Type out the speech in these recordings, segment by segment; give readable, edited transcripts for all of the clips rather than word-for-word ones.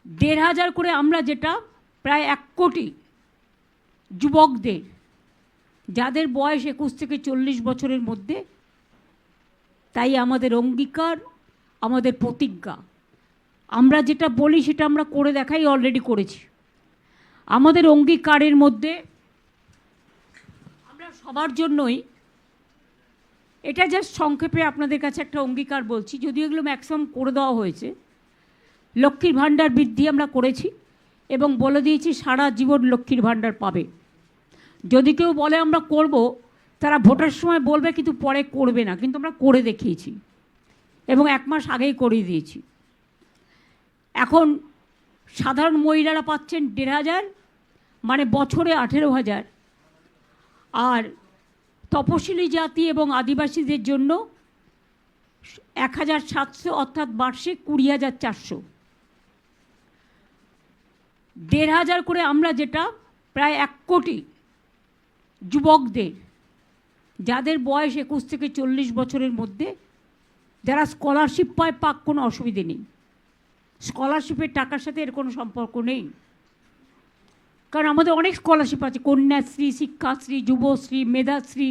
1,500 করে আমরা যেটা প্রায় 1 কোটি যুবকদের যাদের বয়স 21 থেকে 40 বছরের মধ্যে, তাই আমাদের অঙ্গীকার, আমাদের প্রতিজ্ঞা, আমরা যেটা বলি সেটা আমরা করে দেখাই, অলরেডি করেছি। আমাদের অঙ্গীকারের মধ্যে আমরা সবার জন্যই, এটা জাস্ট সংক্ষেপে আপনাদের কাছে একটা অঙ্গীকার বলছি, যদিও এগুলো ম্যাক্সিমাম করে দেওয়া হয়েছে। লক্ষ্মীর ভাণ্ডার বৃদ্ধি আমরা করেছি এবং বলে দিয়েছি সারা জীবন লক্ষ্মীর ভাণ্ডার পাবে। যদি কেউ বলে আমরা করব, তারা ভোটের সময় বলবে কিন্তু পরে করবে না, কিন্তু আমরা করে দেখিয়েছি এবং 1 মাস আগেই করিয়ে দিয়েছি। এখন সাধারণ মহিলারা পাচ্ছেন 1,500, মানে বছরে 18,000, আর তপশিলি জাতি এবং আদিবাসীদের জন্য 1,700, অর্থাৎ বার্ষিক 20,400। 1,500 করে আমরা যেটা প্রায় 1 কোটি যুবকদের যাদের বয়স 21 থেকে 40 বছরের মধ্যে, যারা স্কলারশিপ পায়, পাক, কোনো অসুবিধে নেই। স্কলারশিপের টাকার সাথে এর কোনো সম্পর্ক নেই, কারণ আমাদের অনেক স্কলারশিপ আছে, কন্যাশ্রী, শিক্ষাশ্রী, যুবশ্রী, মেধাশ্রী,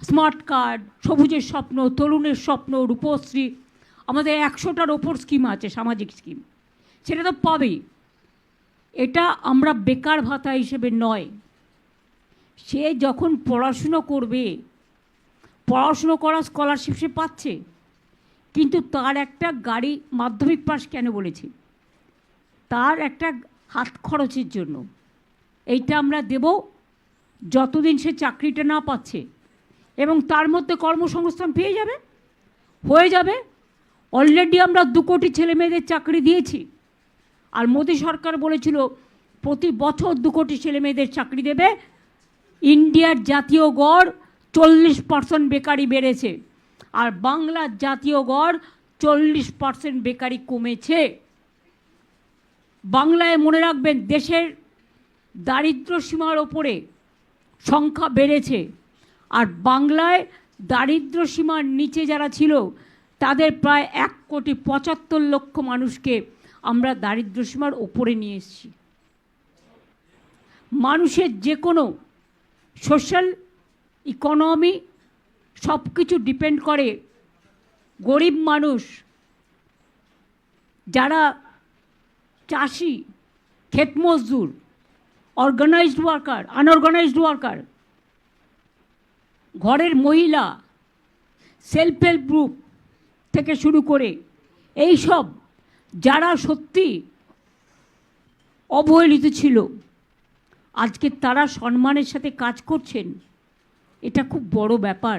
স্মার্ট কার্ড, সবুজের স্বপ্ন, তরুণের স্বপ্ন, রূপশ্রী, আমাদের 100টার ওপর স্কিম আছে, সামাজিক স্কিম, সেটা তো পাবেই। এটা আমরা বেকার ভাতা হিসেবে নয়, সে যখন পড়াশুনো করবে, পড়াশুনো করার স্কলারশিপ সে পাচ্ছে, কিন্তু তার একটা গাড়ি, মাধ্যমিক পাস কেন বলেছি, তার একটা হাত খরচের জন্য এইটা আমরা দেব যতদিন সে চাকরিটা না পাচ্ছে, এবং তার মধ্যে কর্মসংস্থান পেয়ে যাবে, হয়ে যাবে। অলরেডি আমরা 2 কোটি ছেলে মেয়েদের চাকরি দিয়েছি, আর মোদী সরকার বলেছিল প্রতি বছর 2 কোটি ছেলে মেয়েদের চাকরি দেবে। ইন্ডিয়ার জাতীয় গড় 40% বেকারি বেড়েছে, আর বাংলার জাতীয় গড় 40% বেকারি কমেছে। বাংলায় মনে রাখবেন, দেশের দারিদ্র্য সীমার ওপরে সংখ্যা বেড়েছে, আর বাংলায় দারিদ্র্য সীমার নিচে যারা ছিল তাদের প্রায় 1,75,00,000 মানুষকে আমরা দারিদ্র্য সীমার ওপরে নিয়ে এসেছি। মানুষের যে কোনো সোশ্যাল, ইকোনমি সব কিছু ডিপেন্ড করে গরিব মানুষ, যারা চাষি, ক্ষেত মজদুর, অর্গানাইজড ওয়ার্কার, আনঅর্গানাইজড ওয়ার্কার, ঘরের মহিলা, সেলফ হেল্প গ্রুপ থেকে শুরু করে এই সব যারা সত্যি অবহেলিত ছিল, আজকে তারা সম্মানের সাথে কাজ করছেন, এটা খুব বড় ব্যাপার।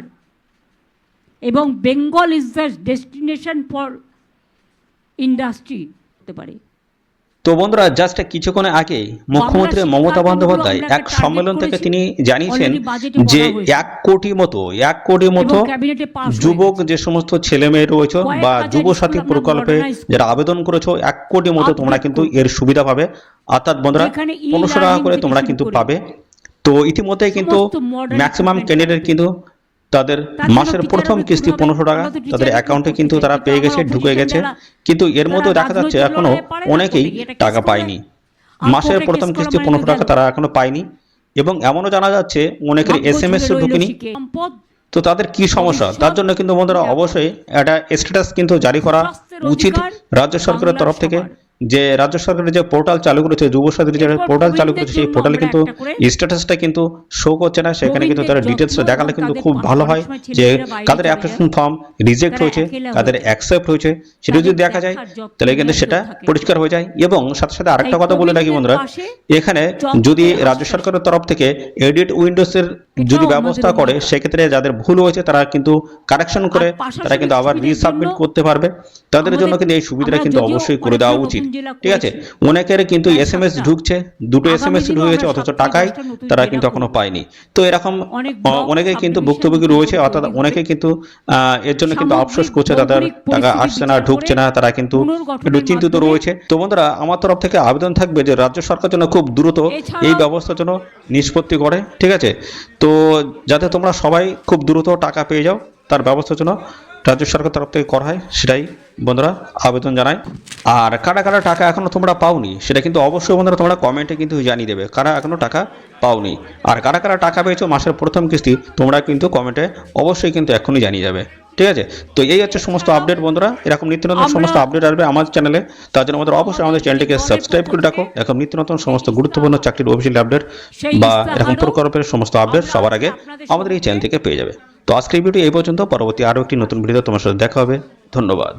এবং Bengal is the destination for industry হতে পারে। তো বন্ধুরা, জাস্ট কিছুক্ষণ আগে মুখ্যমন্ত্রী মমতা বন্দ্যোপাধ্যায় এক সম্মেলন থেকে তিনি জানিয়েছেন যে 1 কোটি মতো যুবক, যে সমস্ত ছেলে মেয়ে রয়েছে বা যুব সাথী প্রকল্পে যারা আবেদন করেছো, 1 কোটি মতো তোমরা কিন্তু এর সুবিধা পাবে। অর্থাৎ বন্ধুরা 1500 টাকা করে তোমরা কিন্তু পাবে। তো ইতিমধ্যে কিন্তু ম্যাক্সিমাম ক্যান্ডিডেট কিন্তু তাদের মাসের প্রথম কিস্তি 1500 টাকা তাদের অ্যাকাউন্টে কিন্তু তারা পেয়ে গেছে, ঢুকে গেছে। কিন্তু এর মধ্যে দেখা যাচ্ছে এখনো অনেকেই টাকা পায়নি, মাসের প্রথম কিস্তি 1500 টাকা তারা এখনো পায়নি, এবং এমনও জানা যাচ্ছে অনেকের SMS ঢুকেনি। তো তাদের কি সমস্যা, তার জন্য কিন্তু বন্ধুরা অবশ্যই একটা স্ট্যাটাস কিন্তু জারি করা উচিত রাজ্য সরকারের তরফ থেকে। যে রাজ্য সরকারের যে পোর্টাল চালু করেছে, যুবসাথীর যে পোর্টাল চালু করেছে, সেই পোর্টালে কিন্তু স্ট্যাটাসটা কিন্তু শো করছে না। সেখানে কিন্তু তারা ডিটেলসটা দেখালে কিন্তু খুব ভালো হয়, যে কাদের অ্যাপ্লিকেশন ফর্ম রিজেক্ট হয়েছে, কাদের অ্যাকসেপ্ট হয়েছে, সেটা যদি দেখা যায় তাহলে কিন্তু সেটা পরিষ্কার হয়ে যায়। এবং সাথে সাথে আরেকটা কথা বলে রাখি বন্ধুরা, এখানে যদি রাজ্য সরকারের তরফ থেকে এডিট উইন্ডোজের যদি ব্যবস্থা করে, সেক্ষেত্রে যাদের ভুল হয়েছে তারা কিন্তু কারেকশন করে তারা কিন্তু আবার রিসাবমিট করতে পারবে। তাদের জন্য কিন্তু এই সুবিধাটা কিন্তু অবশ্যই করে দেওয়া উচিত, ঠিক আছে। অনেকের কিন্তু SMS ঢুকছে, 2টো SMS ঢুকেছে, অথচ টাকাই তারা কিন্তু এখনো পায়নি। তো এরকম অনেকে কিন্তু ভুক্তভোগী রয়েছে, অর্থাৎ অনেকে কিন্তু এর জন্য কিন্তু আফসোস করছে, তাদের টাকা আসছে না, ঢুকছে না, তারা কিন্তু একটু চিন্তিত রয়েছে। তো বন্ধুরা, আমার তরফ থেকে আবেদন থাকবে যে রাজ্য সরকার যেন খুব দ্রুত এই ব্যবস্থার জন্য নিষ্পত্তি করে, ঠিক আছে। তো যাতে তোমরা সবাই খুব দ্রুত টাকা পেয়ে যাও, তার ব্যবস্থার জন্য রাজ্য সরকার তরফ থেকে করা হয় সেটাই বন্ধুরা আবেদন জানাই। আর কারা কারা টাকা এখনো তোমরা পাওনি সেটা কিন্তু অবশ্যই বন্ধুরা তোমরা কমেন্টে কিন্তু জানিয়ে দেবে কারা এখনো টাকা পাওনি। আর কারা কারা টাকা পেয়েছো মাসের প্রথম কিস্তি তোমরা কিন্তু কমেন্টে অবশ্যই কিন্তু এখনই জানিয়ে যাবে, ঠিক আছে? তো এই হচ্ছে সমস্ত আপডেট বন্ধুরা। এরকম নিত্য নতুন সমস্ত আপডেট আসবে আমার চ্যানেলে, তার জন্য আমাদের অবশ্যই আমাদের চ্যানেলটিকে সাবস্ক্রাইব করে রাখো। এরকম নিত্য নতুন সমস্ত গুরুত্বপূর্ণ চাকরির অফিসিয়াল আপডেট বা এরকম প্রকল্পের সমস্ত আপডেট সবার আগে আমাদের এই চ্যানেল থেকে পেয়ে যাবে। তো আজকের ভিডিও এই পর্যন্ত, পরবর্তী আরও একটি নতুন ভিডিও তোমার সাথে দেখা হবে। ধন্যবাদ।